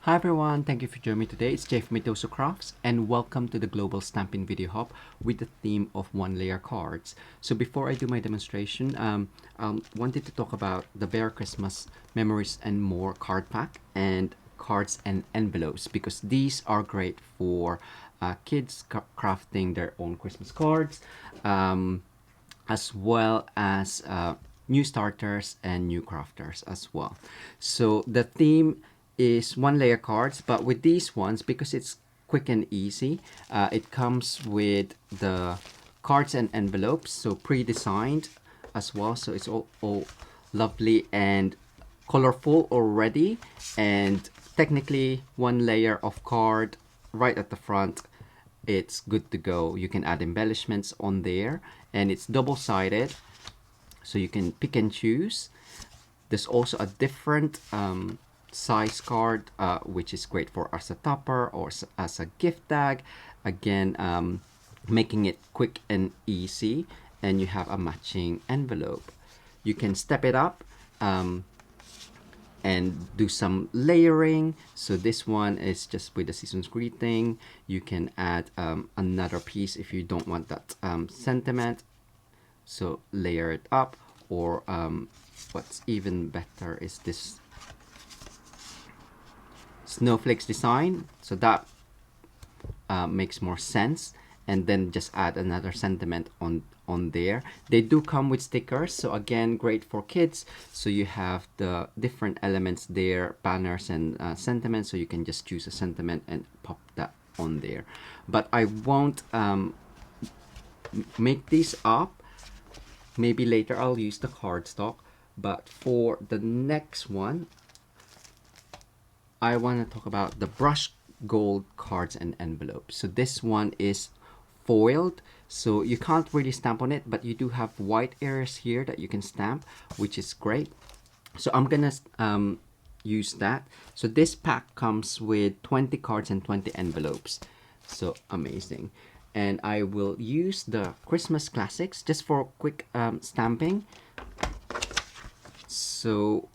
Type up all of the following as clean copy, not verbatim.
Hi everyone, thank you for joining me today. It's Jay from Mitosu Crafts and welcome to the Global Stampin Video Hop with the theme of one layer cards. So before I do my demonstration, wanted to talk about the Bear Christmas Memories and More card pack and cards and envelopes because these are great for kids crafting their own Christmas cards, as well as new starters and new crafters as well. So the theme is one layer cards, but with these ones, because it's quick and easy, it comes with the cards and envelopes, so pre-designed as well. So it's all lovely and colorful already, and technically one layer of card right at the front. It's good to go. You can add embellishments on there, and it's double-sided, so you can pick and choose. There's also a different size card, which is great for as a topper or as a gift tag. Again, making it quick and easy, and you have a matching envelope. You can step it up and do some layering. So this one is just with the season's greeting. You can add another piece if you don't want that sentiment, so layer it up. Or what's even better is this snowflakes design, so that makes more sense, and then just add another sentiment on there. They do come with stickers, so again, great for kids. So you have the different elements there, banners and sentiments, so you can just choose a sentiment and pop that on there. But I won't make these up. Maybe later I'll use the cardstock, but for the next one I want to talk about the brushed gold cards and envelopes. So this one is foiled, so you can't really stamp on it, but you do have white areas here that you can stamp, which is great. So I'm gonna use that. So this pack comes with 20 cards and 20 envelopes, so amazing. And I will use the Christmas classics just for quick stamping. So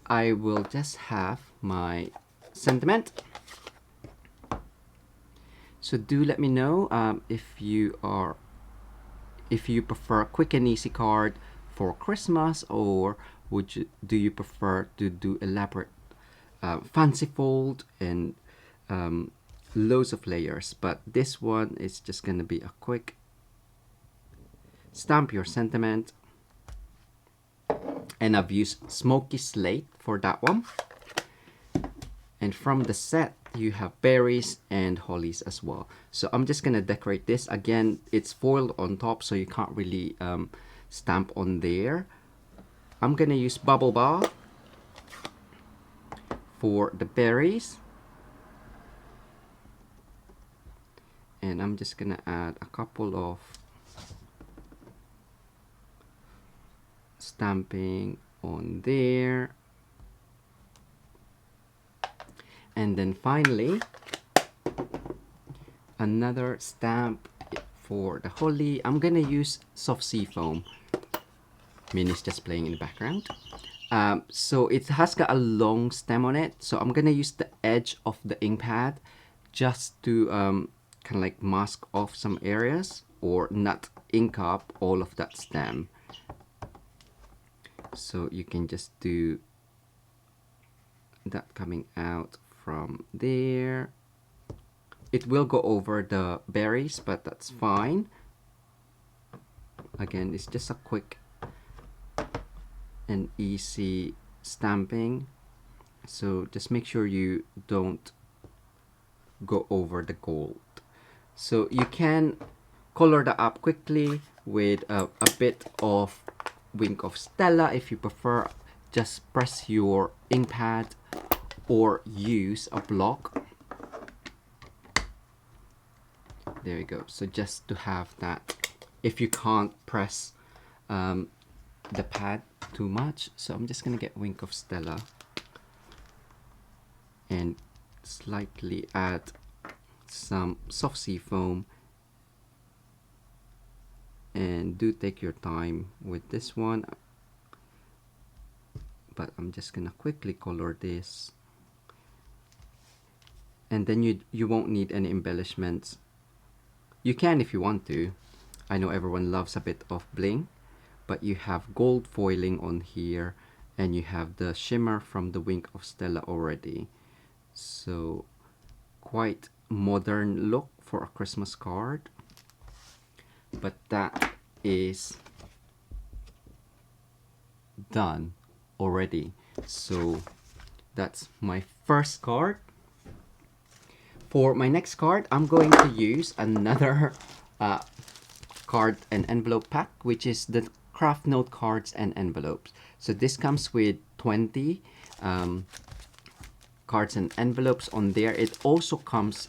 I will just have my sentiment. So do let me know if you prefer a quick and easy card for Christmas, or do you prefer to do elaborate fancy fold and loads of layers. But this one is just gonna be a quick stamp your sentiment, and I've used smoky slate for that one. And from the set you have berries and hollies as well. So I'm just gonna decorate this. Again, it's foiled on top, so you can't really stamp on there. I'm gonna use bubble bar for the berries, and I'm just gonna add a couple of stamping on there. And then finally another stamp for the holly. I'm gonna use soft sea foam. Minnie's just playing in the background. So it has got a long stem on it, so I'm gonna use the edge of the ink pad just to kind of like mask off some areas, or not ink up all of that stem. So you can just do that coming out from there. It will go over the berries, but that's fine. Again, it's just a quick and easy stamping, so just make sure you don't go over the gold. So you can color that up quickly with a bit of Wink of Stella if you prefer. Just press your ink pad or use a block. There you go. So just to have that, if you can't press the pad too much. So I'm just gonna get Wink of Stella and slightly add some soft sea foam, and do take your time with this one, but I'm just gonna quickly color this And then you won't need any embellishments. You can if you want to. I know everyone loves a bit of bling, but you have gold foiling on here, and you have the shimmer from the Wink of Stella already. So quite modern look for a Christmas card. But that is done already. So that's my first card. For my next card, I'm going to use another card and envelope pack, which is the craft note cards and envelopes. So this comes with 20 cards and envelopes on there. It also comes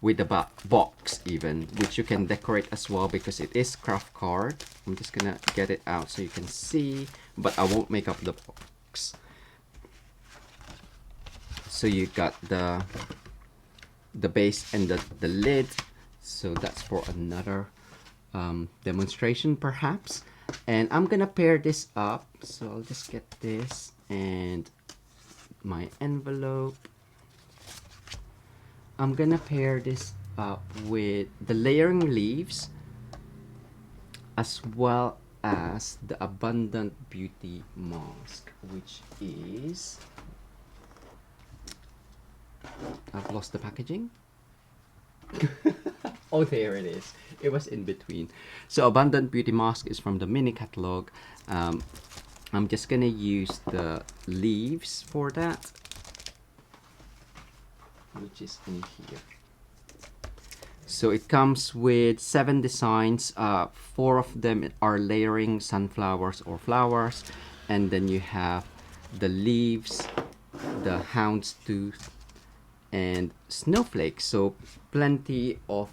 with a box even, which you can decorate as well because it is craft card. I'm just gonna get it out so you can see, but I won't make up the box. So you got the base and the lid. So that's for another demonstration perhaps. And I'm gonna pair this up. So I'll just get this and my envelope. I'm gonna pair this up with the layering leaves as well as the Abundant Beauty mask, which is, I've lost the packaging. Oh, there it is. It was in between. So Abundant Beauty mask is from the mini catalog. I'm just gonna use the leaves for that, which is in here. So it comes with 7 designs. 4 of them are layering sunflowers or flowers, and then you have the leaves, the houndstooth, and snowflakes. So plenty of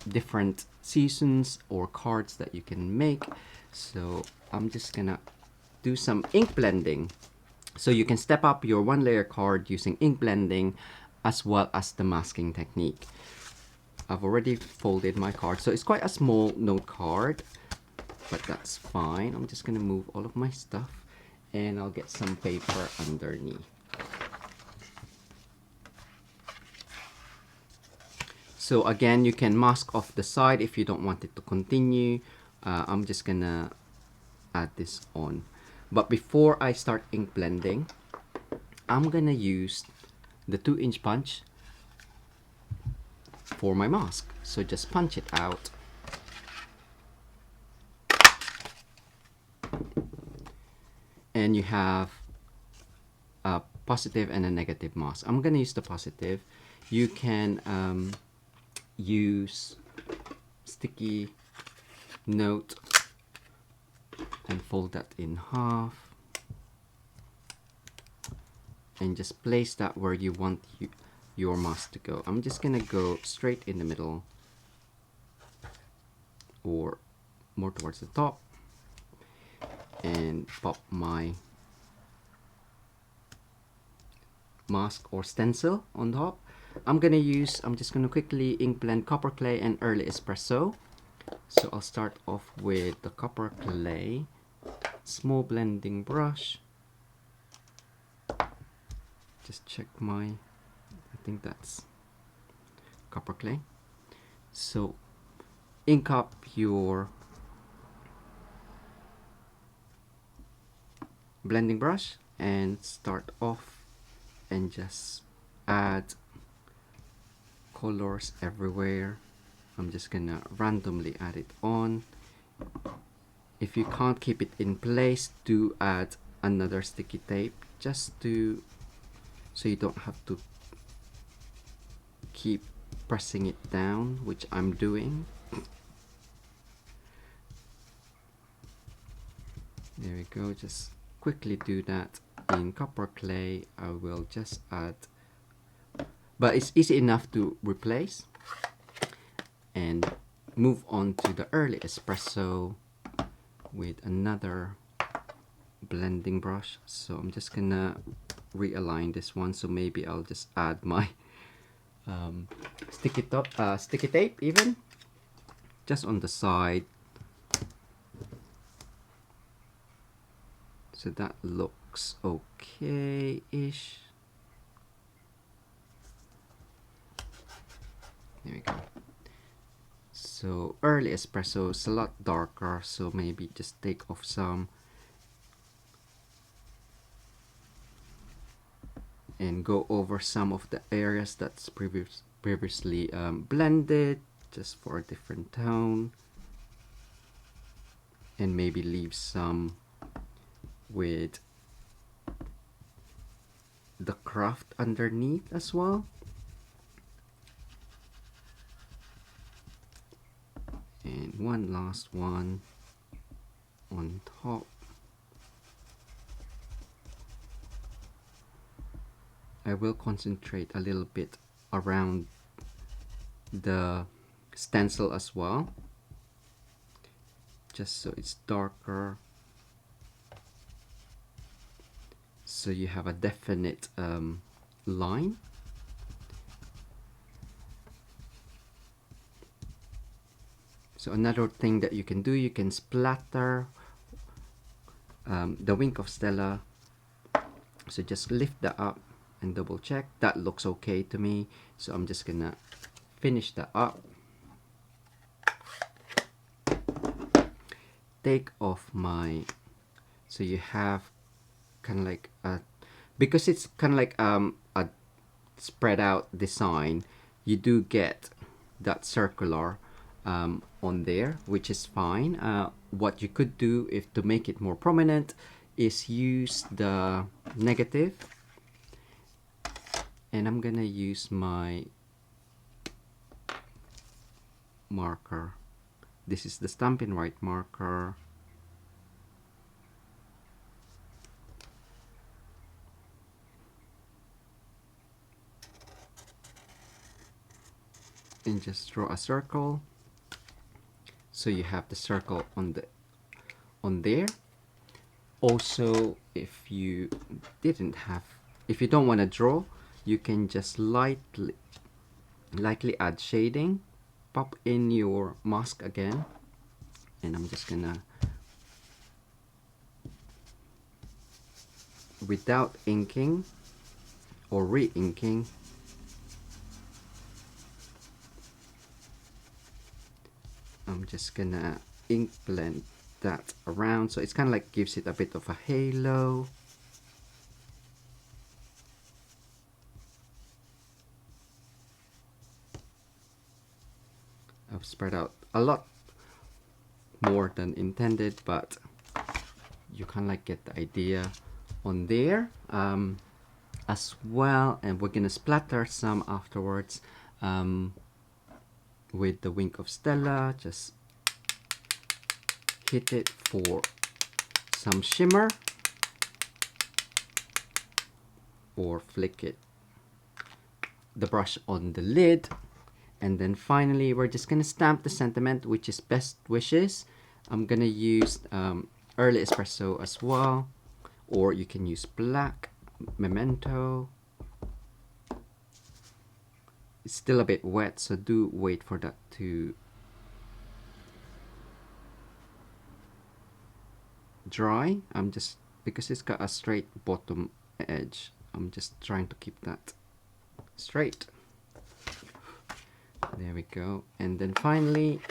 different seasons or cards that you can make. So I'm just gonna do some ink blending. So you can step up your 1-layer card using ink blending as well as the masking technique. I've already folded my card, so it's quite a small note card, but that's fine. I'm just gonna move all of my stuff and I'll get some paper underneath. So again, you can mask off the side if you don't want it to continue. I'm just gonna add this on. But before I start ink blending, I'm gonna use the 2-inch punch for my mask. So just punch it out. And you have a positive and a negative mask. I'm gonna use the positive. You can use sticky note and fold that in half and just place that where you want your mask to go. I'm just gonna go straight in the middle or more towards the top and pop my mask or stencil on top. I'm just gonna quickly ink blend copper clay and early espresso. So I'll start off with the copper clay, small blending brush. Just check I think that's copper clay. So ink up your blending brush and start off and just add colors everywhere. I'm just gonna randomly add it on. If you can't keep it in place, do add another sticky tape just so you don't have to keep pressing it down, which I'm doing. There we go. Just quickly do that in copper clay. I will just add, but it's easy enough to replace, and move on to the early espresso with another blending brush. So I'm just gonna realign this one, so maybe I'll just add my sticky tape even just on the side, so that looks okay-ish. There we go. So early espresso is a lot darker, so maybe just take off some and go over some of the areas that's previously blended, just for a different tone, and maybe leave some with the craft underneath as well. And one last one on top. I will concentrate a little bit around the stencil as well, just so it's darker, so you have a definite line. So another thing that you can do, you can splatter the wing of Stella. So just lift that up and double check. That looks okay to me. So I'm just gonna finish that up. Take off my, so you have kind of like a, because it's kind of like a spread out design, you do get that circular on there, which is fine. What you could do, if to make it more prominent, is use the negative, and I'm gonna use my marker. This is the Stampin' Right marker. And just draw a circle. So you have the circle on there. Also, if you don't want to draw, you can just lightly add shading. Pop in your mask again, and I'm just gonna, without inking or re-inking, I'm just gonna ink blend that around, so it's kind of like gives it a bit of a halo. I've spread out a lot more than intended, but you kind of like get the idea on there as well. And we're gonna splatter some afterwards with the wing of Stella. Just hit it for some shimmer, or flick it the brush on the lid. And then finally, we're just gonna stamp the sentiment, which is best wishes. I'm gonna use early espresso as well, or you can use black memento. It's still a bit wet, so do wait for that to dry. I'm just, because it's got a straight bottom edge, I'm just trying to keep that straight. There we go. And then finally,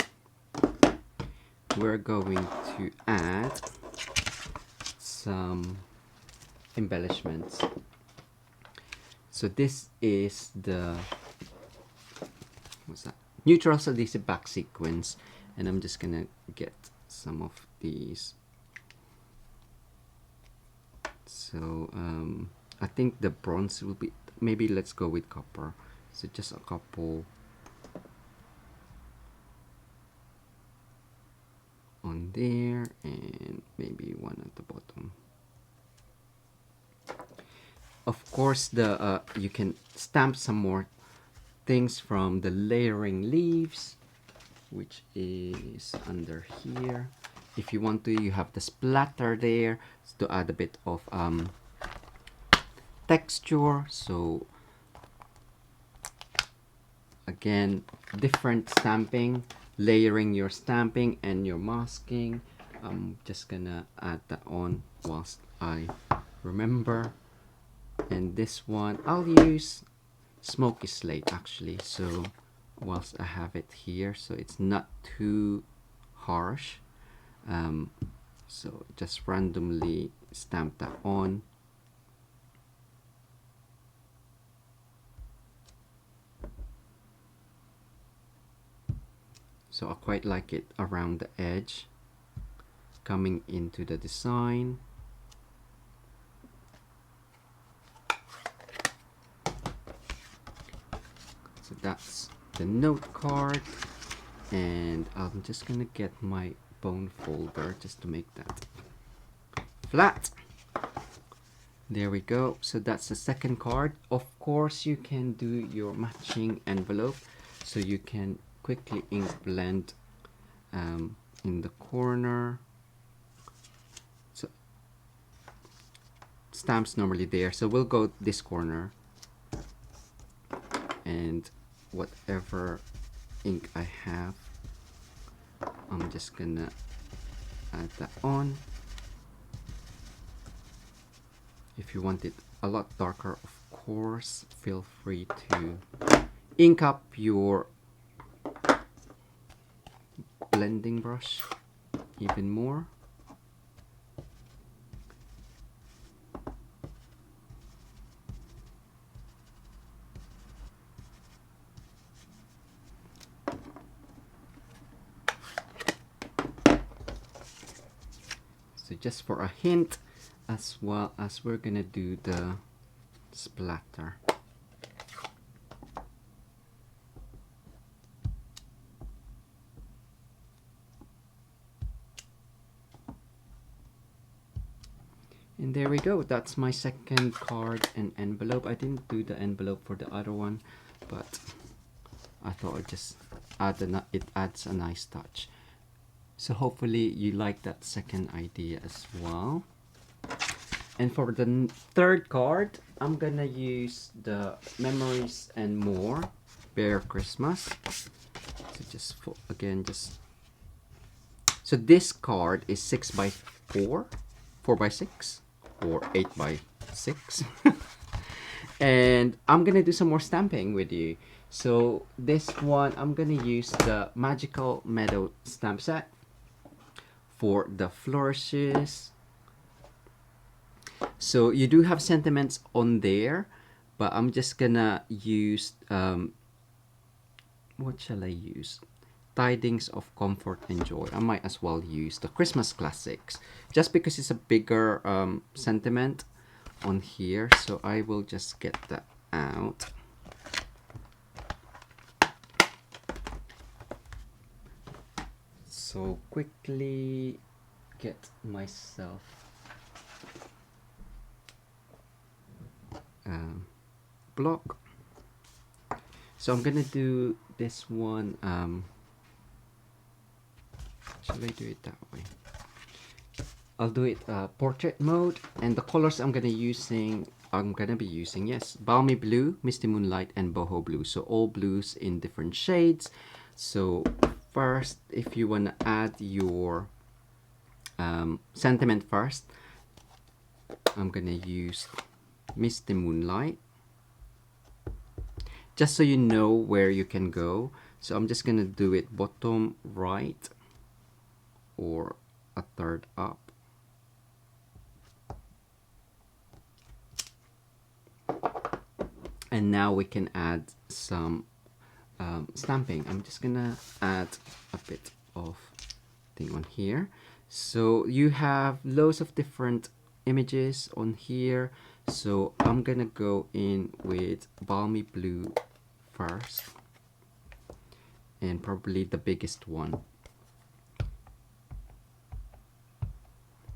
we're going to add some embellishments. So this is the, what's that? Neutral adhesive back sequence, and I'm just gonna get some of these. So I think the bronze will be, maybe let's go with copper. So just a couple on there, and maybe one at the bottom. Of course, the you can stamp some more things from the layering leaves, which is under here. If you want to, you have the splatter there to add a bit of texture. So again, different stamping, layering your stamping and your masking. I'm just gonna add that on whilst I remember. And this one I'll use smoky slate actually, so whilst I have it here, so it's not too harsh. So just randomly stamp that on. So I quite like it around the edge, coming into the design. So that's the note card, and I'm just gonna get my bone folder just to make that flat. There we go. So that's the second card. Of course, you can do your matching envelope, so you can quickly ink blend in the corner. So stamps normally there, so we'll go this corner, and whatever ink I have, I'm just gonna add that on. If you want it a lot darker, of course, feel free to ink up your blending brush even more. So just for a hint, as well as we're gonna do the splatter. And there we go. That's my second card and envelope. I didn't do the envelope for the other one, but I thought I'd just add it adds a nice touch. So hopefully you like that second idea as well. And for the third card, I'm gonna use the Memories and More Bear Christmas. So just so this card is 6x4, 4x6, or 8x6. And I'm gonna do some more stamping with you. So this one, I'm gonna use the Magical Meadow stamp set for the flourishes. So you do have sentiments on there, but I'm just gonna use what shall I use? Tidings of Comfort and Joy. I might as well use the Christmas classics, just because it's a bigger sentiment on here. So I will just get that out. So quickly get myself block. So I'm gonna do this one. Shall I do it that way? I'll do it portrait mode, and the colors I'm gonna be using, yes, Balmy Blue, Misty Moonlight, and Boho Blue. So all blues in different shades. So first, if you wanna add your sentiment first, I'm gonna use Misty Moonlight, just so you know where you can go. So I'm just gonna do it bottom right or a third up. And now we can add some stamping. I'm just gonna add a bit of thing on here. So you have loads of different images on here. So I'm gonna go in with Balmy Blue first, and probably the biggest one.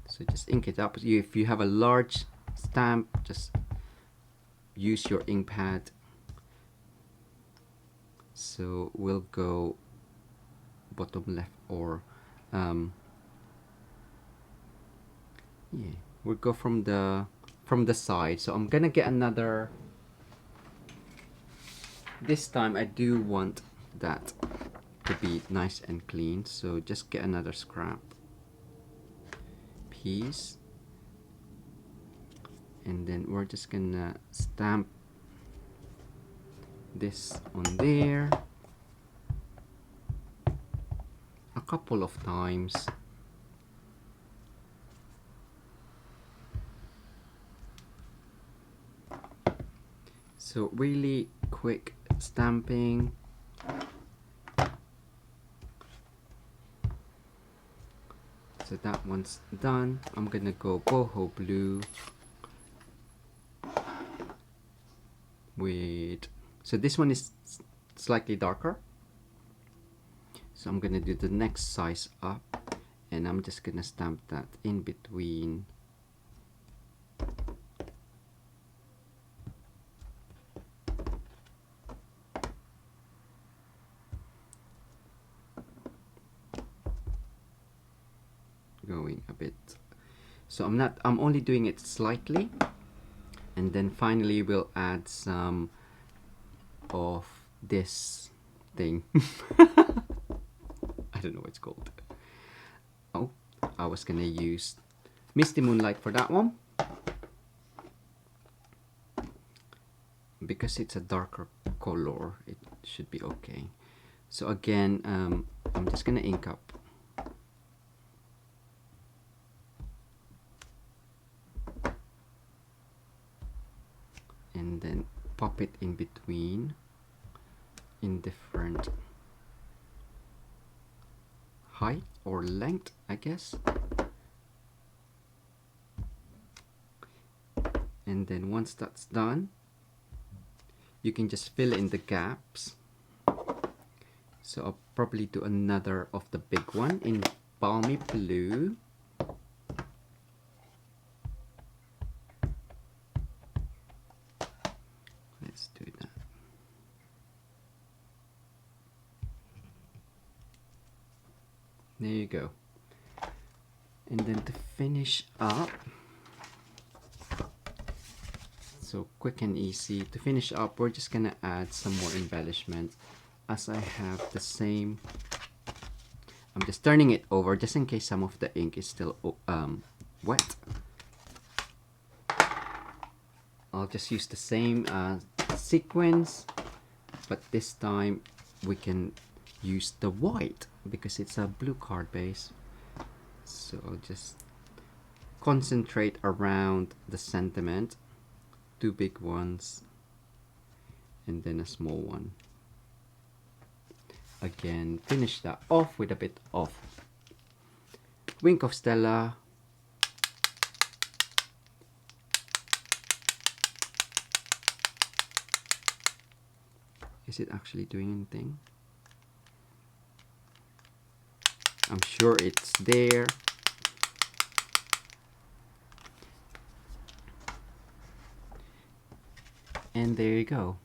So just ink it up. If you have a large stamp, just use your ink pad. So we'll go bottom left, or yeah, we'll go from the side. So I'm gonna get another. This time I do want that to be nice and clean, so just get another scrap piece, and then we're just gonna stamp this on there. couple of times. So really quick stamping. So that one's done. I'm gonna go boho blue with, so this one is slightly darker. So I'm gonna do the next size up, and I'm just gonna stamp that in between. Going a bit. So I'm only doing it slightly, and then finally we'll add some of this thing. I don't know what it's called. Oh, I was gonna use Misty Moonlight for that one, because it's a darker color, it should be okay. So again, I'm just gonna ink up. And then pop it in between in different height or length, I guess. And then once that's done, you can just fill in the gaps. So I'll probably do another of the big one in balmy blue. Let's do that. There you go. And then to finish up, so quick and easy, to finish up, we're just gonna add some more embellishment. As I have the same, I'm just turning it over just in case some of the ink is still wet. I'll just use the same sequence, but this time we can use the white because it's a blue card base. So I'll just concentrate around the sentiment, 2 big ones and then a small one. Again, finish that off with a bit of Wink of Stella. Is it actually doing anything? I'm sure it's there. And there you go.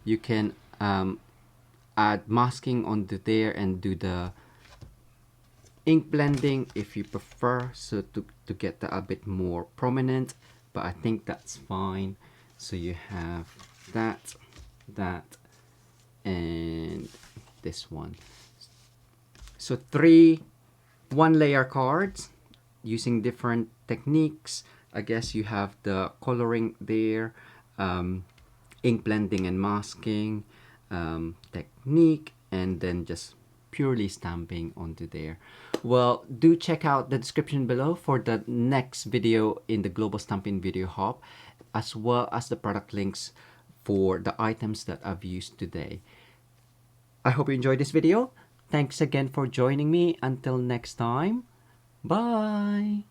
You can add masking onto there and do the ink blending if you prefer, so to get that a bit more prominent, but I think that's fine. So you have that, and this one. So 3 one-layer cards using different techniques. I guess you have the coloring there, ink blending and masking technique, and then just purely stamping onto there. Well, do check out the description below for the next video in the Global Stampin Video Hop, as well as the product links for the items that I've used today. I hope you enjoyed this video. Thanks again for joining me. Until next time, bye!